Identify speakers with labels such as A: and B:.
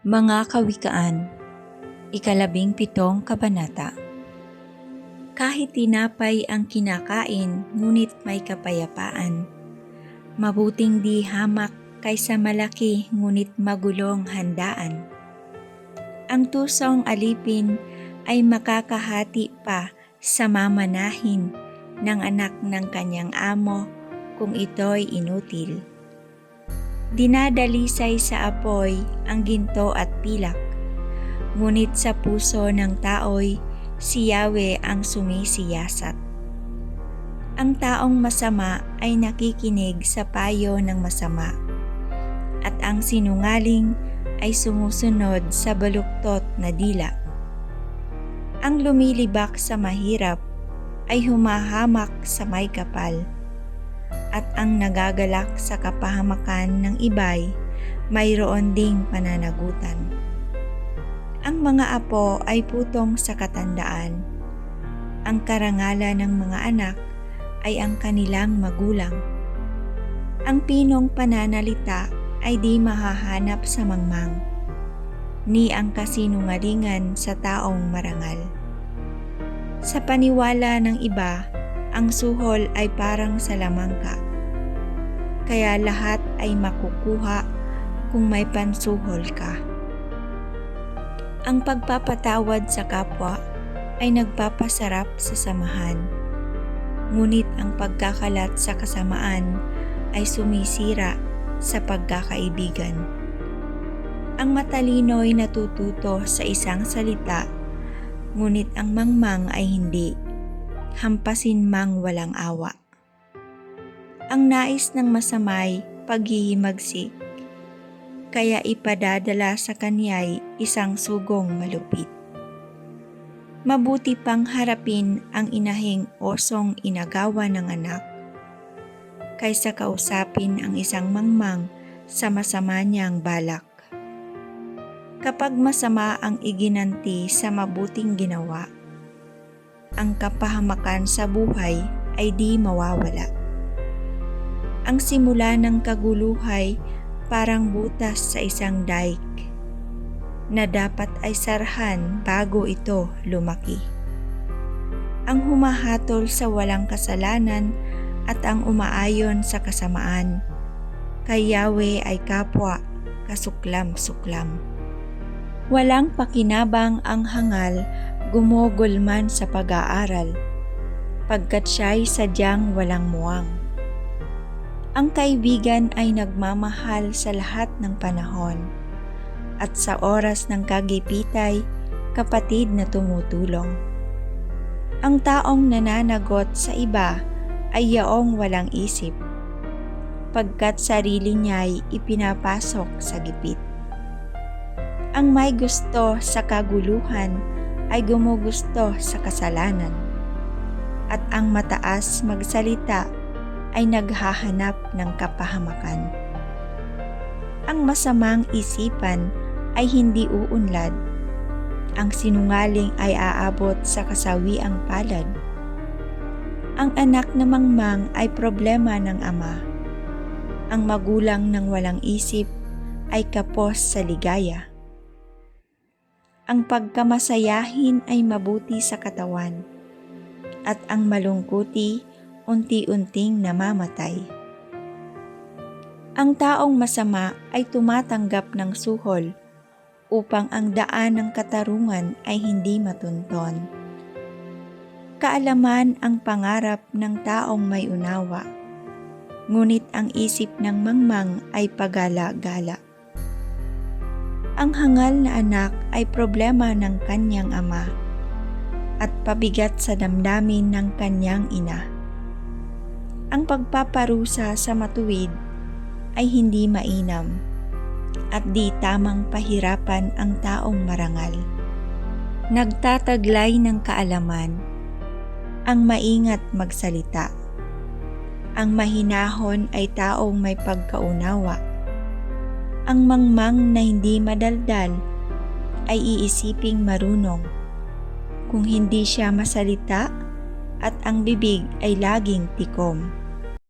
A: Mga Kawikaan, ika-17 kabanata. Kahit tinapay ang kinakain, ngunit may kapayapaan. Mabuting di hamak kaysa malaki, ngunit magulong handaan. Ang tusong alipin ay makakahati pa sa mamanahin ng anak ng kanyang amo kung ito'y inutil. Dinadalisay sa apoy ang ginto at pilak, ngunit sa puso ng tao'y si Yahweh ang sumisiyasat. Ang taong masama ay nakikinig sa payo ng masama, at ang sinungaling ay sumusunod sa baluktot na dila. Ang lumilibak sa mahirap ay humahamak sa may kapal, at ang nagagalak sa kapahamakan ng iba'y mayroon ding pananagutan. Ang mga apo ay putong sa katandaan. Ang karangalan ng mga anak ay ang kanilang magulang. Ang pinong pananalita ay di mahahanap sa mangmang, ni ang kasinungalingan sa taong marangal. Sa paniwala ng iba, ang suhol ay parang salamangka, kaya lahat ay makukuha kung may pansuhol ka. Ang pagpapatawad sa kapwa ay nagpapasarap sa samahan, ngunit ang pagkakalat sa kasamaan ay sumisira sa pagkakaibigan. Ang matalino'y natututo sa isang salita, ngunit ang mangmang ay hindi, hampasin mang walang awa. Ang nais ng masamay paghihimagsik, kaya ipadadala sa kanya'y isang sugong malupit. Mabuti pang harapin ang inahing osong inagawa ng anak, kaysa kausapin ang isang mangmang sa masama niyang balak. Kapag masama ang iginanti sa mabuting ginawa, ang kapahamakan sa buhay ay di mawawala. Ang simula ng kaguluhay parang butas sa isang dike na dapat ay sarahan bago ito lumaki. Ang humahatol sa walang kasalanan at ang umaayon sa kasamaan, kay Yahweh ay kapwa kasuklam-suklam. Walang pakinabang ang hangal gumugol man sa pag-aaral, pagkat siya'y sadyang walang muwang. Ang kaibigan ay nagmamahal sa lahat ng panahon, at sa oras ng kagipitay, kapatid na tumutulong. Ang taong nananagot sa iba ay yaong walang isip, pagkat sarili niya'y ipinapasok sa gipit. Ang may gusto sa kaguluhan ay gumugusto sa kasalanan, at ang mataas magsalita ay naghahanap ng kapahamakan. Ang masamang isipan ay hindi uunlad, ang sinungaling ay aabot sa kasawiang palad. Ang anak na mangmang ay problema ng ama, ang magulang ng walang isip ay kapos sa ligaya. Ang pagkamasayahin ay mabuti sa katawan, at ang malungkuti unti-unting namamatay. Ang taong masama ay tumatanggap ng suhol upang ang daan ng katarungan ay hindi matunton. Kaalaman ang pangarap ng taong may unawa, ngunit ang isip ng mangmang ay pagala-gala. Ang hangal na anak ay problema ng kanyang ama, at pabigat sa damdamin ng kanyang ina. Ang pagpaparusa sa matuwid ay hindi mainam, at di tamang pahirapan ang taong marangal. Nagtataglay ng kaalaman ang maingat magsalita. Ang mahinahon ay taong may pagkaunawa. Ang mangmang na hindi madaldal ay iisiping marunong, kung hindi siya masalita at ang bibig ay laging tikom.